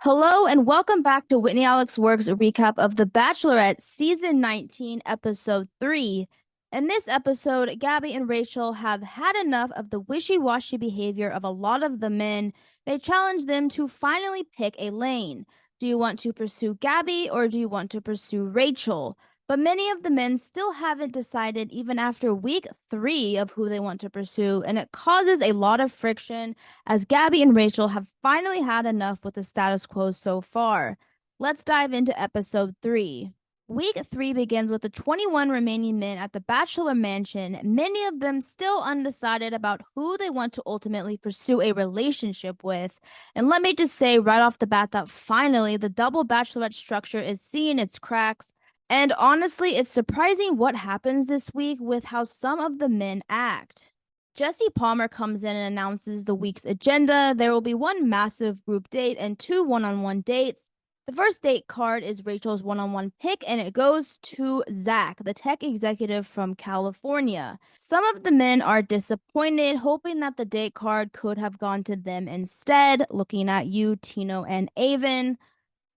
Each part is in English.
Hello and welcome back to Whitney Alex Works recap of The Bachelorette Season 19, Episode 3. In this episode, Gabby and Rachel have had enough of the wishy-washy behavior of a lot of the men. They challenge them to finally pick a lane. Do you want to pursue Gabby or do you want to pursue Rachel? But many of the men still haven't decided even after week 3 of who they want to pursue, and it causes a lot of friction as Gabby and Rachel have finally had enough with the status quo so far. Let's dive into episode 3. Week 3 begins with the 21 remaining men at the Bachelor Mansion, many of them still undecided about who they want to ultimately pursue a relationship with. And let me just say right off the bat that finally the double Bachelorette structure is seeing its cracks. And honestly, it's surprising what happens this week with how some of the men act. Jesse Palmer comes in and announces the week's agenda. There will be one massive group date and two one-on-one dates. The first date card is Rachel's one-on-one pick, and it goes to Zach, the tech executive from California. Some of the men are disappointed, hoping that the date card could have gone to them instead, looking at you, Tino and Avon.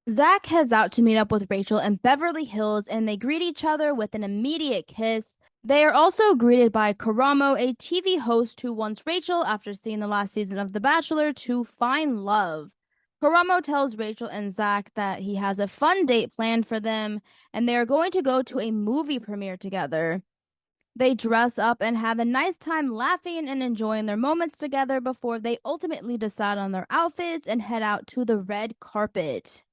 Zach heads out to meet up with Rachel in Beverly Hills, and they greet each other with an immediate kiss. They are also greeted by Karamo, a TV host who wants Rachel, after seeing the last season of The Bachelor, to find love. Karamo tells Rachel and Zach that he has a fun date planned for them, and they are going to go to a movie premiere together. They dress up and have a nice time laughing and enjoying their moments together before they ultimately decide on their outfits and head out to the red carpet.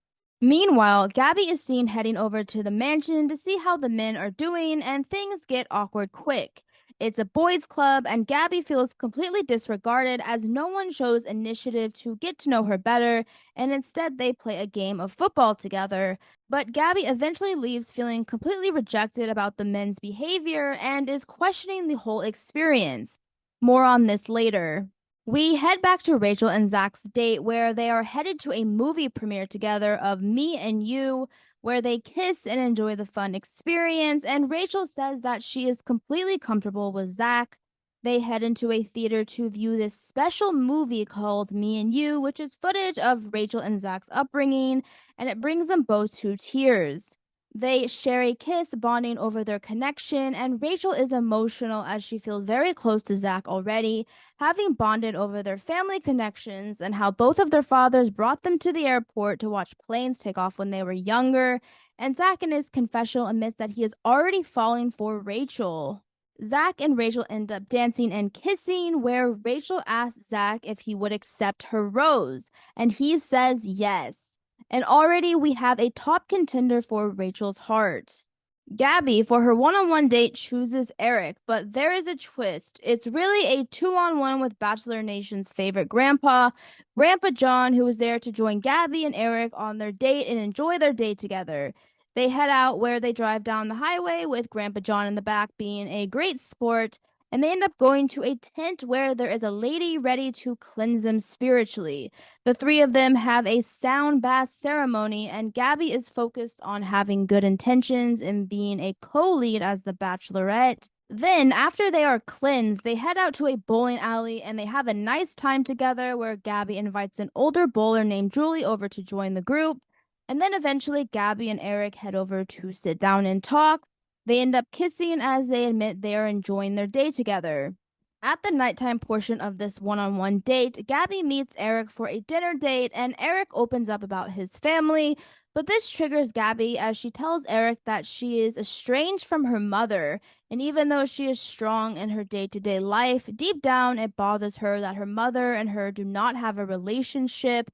Meanwhile, Gabby is seen heading over to the mansion to see how the men are doing, and things get awkward quick. It's a boys' club, and Gabby feels completely disregarded as no one shows initiative to get to know her better, and instead they play a game of football together. But Gabby eventually leaves feeling completely rejected about the men's behavior and is questioning the whole experience. More on this later. We head back to Rachel and Zach's date where they are headed to a movie premiere together of Me and You, where they kiss and enjoy the fun experience. And Rachel says that she is completely comfortable with Zach. They head into a theater to view this special movie called Me and You, which is footage of Rachel and Zach's upbringing, and it brings them both to tears. They share a kiss, bonding over their connection, and Rachel is emotional as she feels very close to Zach already, having bonded over their family connections and how both of their fathers brought them to the airport to watch planes take off when they were younger. And Zach, in his confessional, admits that he is already falling for Rachel. Zach and Rachel end up dancing and kissing, where Rachel asks Zach if he would accept her rose, and he says yes. And already we have a top contender for Rachel's heart. Gabby, for her one-on-one date, chooses Eric, but there is a twist. It's really a two-on-one with Bachelor Nation's favorite grandpa, Grandpa John, who is there to join Gabby and Eric on their date and enjoy their date together. They head out where they drive down the highway with Grandpa John in the back being a great sport, and they end up going to a tent where there is a lady ready to cleanse them spiritually. The three of them have a sound bath ceremony, and Gabby is focused on having good intentions and being a co-lead as the Bachelorette. Then, after they are cleansed, they head out to a bowling alley and they have a nice time together where Gabby invites an older bowler named Julie over to join the group. And then eventually, Gabby and Eric head over to sit down and talk. They end up kissing as they admit they are enjoying their day together. At the nighttime portion of this one-on-one date, Gabby meets Eric for a dinner date, and Eric opens up about his family, but this triggers Gabby as she tells Eric that she is estranged from her mother, and even though she is strong in her day-to-day life, deep down it bothers her that her mother and her do not have a relationship.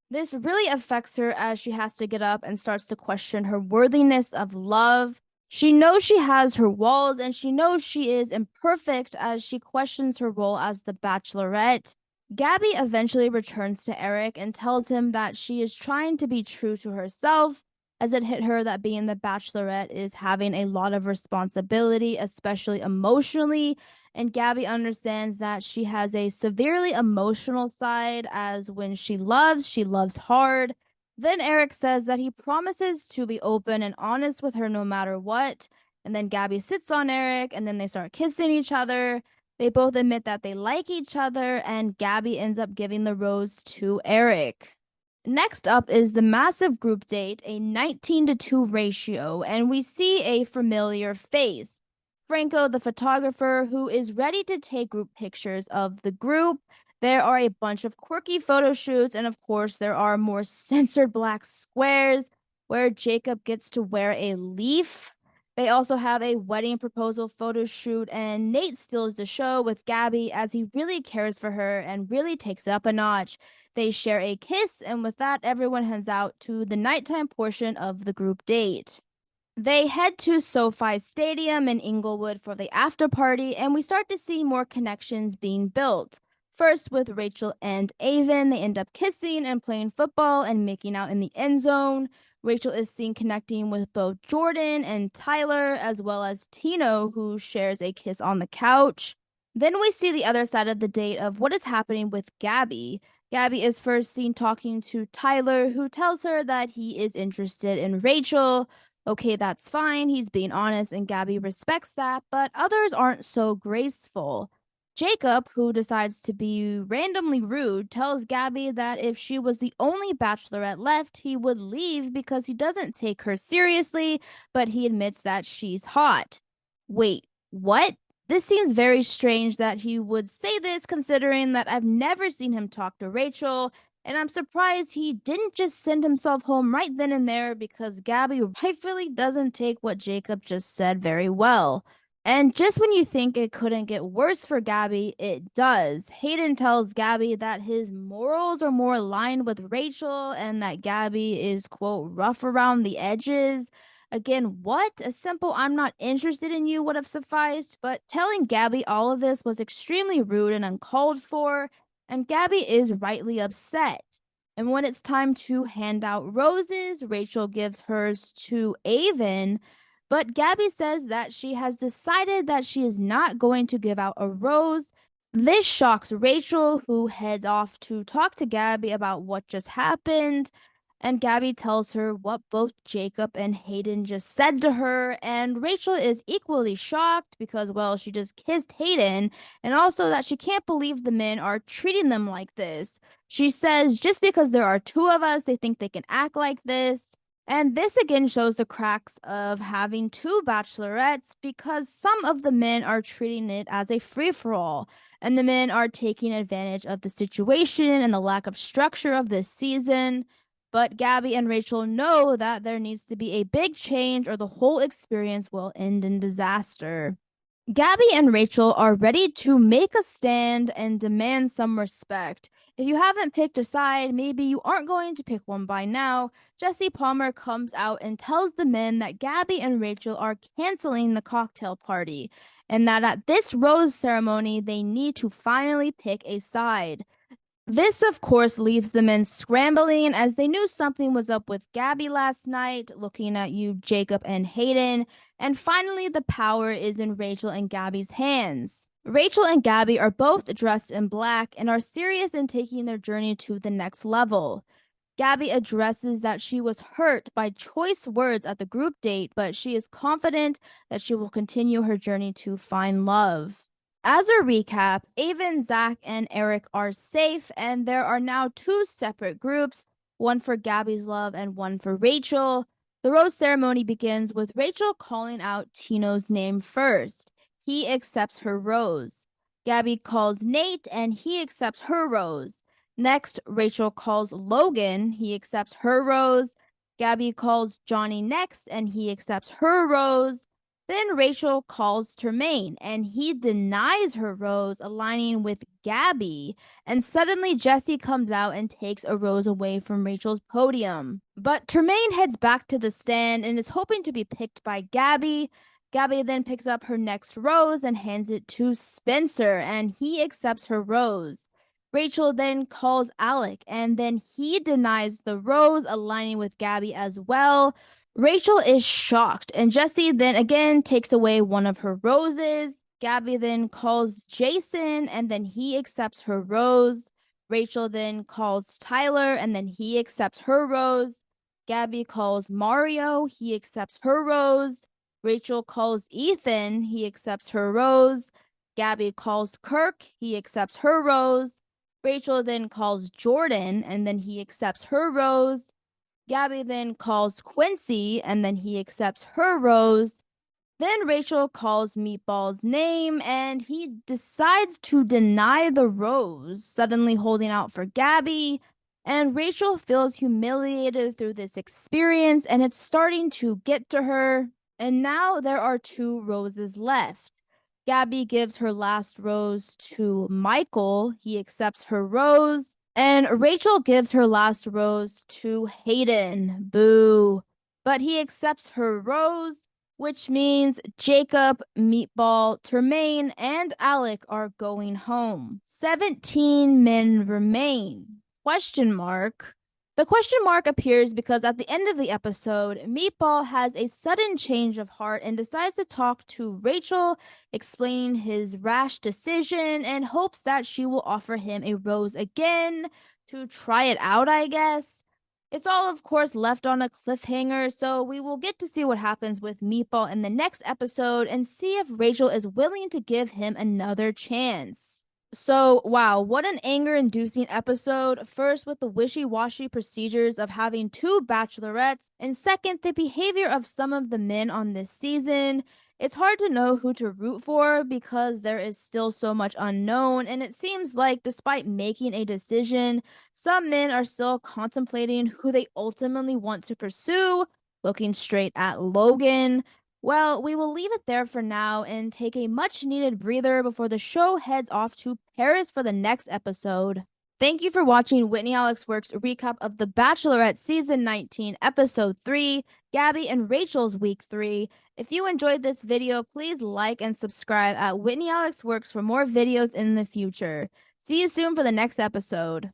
This really affects her as she has to get up and starts to question her worthiness of love. She knows she has her walls and she knows she is imperfect as she questions her role as the Bachelorette. Gabby eventually returns to Eric and tells him that she is trying to be true to herself, as it hit her that being the Bachelorette is having a lot of responsibility, especially emotionally. And Gabby understands that she has a severely emotional side, as when she loves hard. Then Eric says that he promises to be open and honest with her no matter what. And then Gabby sits on Eric and then they start kissing each other. They both admit that they like each other, and Gabby ends up giving the rose to Eric. Next up is the massive group date, a 19-2 ratio, and we see a familiar face. Franco, the photographer, who is ready to take group pictures of the group. There are a bunch of quirky photo shoots, and of course, there are more censored black squares where Jacob gets to wear a leaf. They also have a wedding proposal photo shoot, and Nate steals the show with Gabby as he really cares for her and really takes it up a notch. They share a kiss, and with that, everyone heads out to the nighttime portion of the group date. They head to SoFi Stadium in Inglewood for the after party, and we start to see more connections being built. First, with Rachel and Avon, they end up kissing and playing football and making out in the end zone. Rachel is seen connecting with both Jordan and Tyler, as well as Tino, who shares a kiss on the couch. Then we see the other side of the date of what is happening with Gabby. Gabby is first seen talking to Tyler, who tells her that he is interested in Rachel. Okay, that's fine. He's being honest, and Gabby respects that, but others aren't so graceful. Jacob, who decides to be randomly rude, tells Gabby that if she was the only bachelorette left, he would leave because he doesn't take her seriously, but he admits that she's hot. Wait, what? This seems very strange that he would say this, considering that I've never seen him talk to Rachel, and I'm surprised he didn't just send himself home right then and there, because Gabby rightfully doesn't take what Jacob just said very well. And just when you think it couldn't get worse for Gabby, it does. Hayden tells Gabby that his morals are more aligned with Rachel and that Gabby is, quote, rough around the edges. Again, what? A simple "I'm not interested in you" would have sufficed, but telling Gabby all of this was extremely rude and uncalled for, and Gabby is rightly upset. And when it's time to hand out roses, Rachel gives hers to Avon, but Gabby says that she has decided that she is not going to give out a rose. This shocks Rachel, who heads off to talk to Gabby about what just happened. And Gabby tells her what both Jacob and Hayden just said to her. And Rachel is equally shocked because, well, she just kissed Hayden, and also that she can't believe the men are treating them like this. She says just because there are two of us, they think they can act like this. And this again shows the cracks of having two bachelorettes, because some of the men are treating it as a free for all, and the men are taking advantage of the situation and the lack of structure of this season. But Gabby and Rachel know that there needs to be a big change or the whole experience will end in disaster. Gabby and Rachel are ready to make a stand and demand some respect. If you haven't picked a side, maybe you aren't going to pick one by now. Jesse Palmer comes out and tells the men that Gabby and Rachel are canceling the cocktail party, and that at this rose ceremony they need to finally pick a side. This, of course, leaves the men scrambling as they knew something was up with Gabby last night, looking at you, Jacob and Hayden, and finally the power is in Rachel and Gabby's hands. Rachel and Gabby are both dressed in black and are serious in taking their journey to the next level. Gabby addresses that she was hurt by choice words at the group date, but she is confident that she will continue her journey to find love. As a recap, Avon, Zach, and Eric are safe, and there are now two separate groups, one for Gabby's love and one for Rachel. The rose ceremony begins with Rachel calling out Tino's name first. He accepts her rose. Gabby calls Nate, and he accepts her rose. Next, Rachel calls Logan. He accepts her rose. Gabby calls Johnny next, and he accepts her rose. Then Rachel calls Tremaine, and he denies her rose, aligning with Gabby. And suddenly Jesse comes out and takes a rose away from Rachel's podium. But Tremaine heads back to the stand and is hoping to be picked by Gabby. Gabby then picks up her next rose and hands it to Spencer, and he accepts her rose. Rachel then calls Alec, and then he denies the rose, aligning with Gabby as well. Rachel is shocked, and Jesse then again takes away one of her roses. Gabby then calls Jason, and then he accepts her rose. Rachel then calls Tyler, and then he accepts her rose. Gabby calls Mario, he accepts her rose. Rachel calls Ethan, he accepts her rose. Gabby calls Kirk, he accepts her rose. Rachel then calls Jordan, and then he accepts her rose. Gabby then calls Quincy, and then he accepts her rose. Then Rachel calls Meatball's name, and he decides to deny the rose, suddenly holding out for Gabby. And Rachel feels humiliated through this experience, and it's starting to get to her. And now there are two roses left. Gabby gives her last rose to Michael. He accepts her rose. And Rachel gives her last rose to Hayden. Boo. But he accepts her rose, which means Jacob, Meatball, Termaine, and Alec are going home. 17 men remain. Question mark. The question mark appears because at the end of the episode, Meatball has a sudden change of heart and decides to talk to Rachel, explaining his rash decision and hopes that she will offer him a rose again to try it out, I guess. It's all, of course, left on a cliffhanger, so we will get to see what happens with Meatball in the next episode and see if Rachel is willing to give him another chance. So, wow, what an anger-inducing episode. First, with the wishy-washy procedures of having two bachelorettes, and second, the behavior of some of the men on this season. It's hard to know who to root for because there is still so much unknown, and it seems like despite making a decision, some men are still contemplating who they ultimately want to pursue, looking straight at Logan. Well, we will leave it there for now and take a much needed breather before the show heads off to Paris for the next episode. Thank you for watching Whitney Alex Works' recap of The Bachelorette Season 19, Episode 3, Gabby and Rachel's Week 3. If you enjoyed this video, please like and subscribe at Whitney Alex Works for more videos in the future. See you soon for the next episode.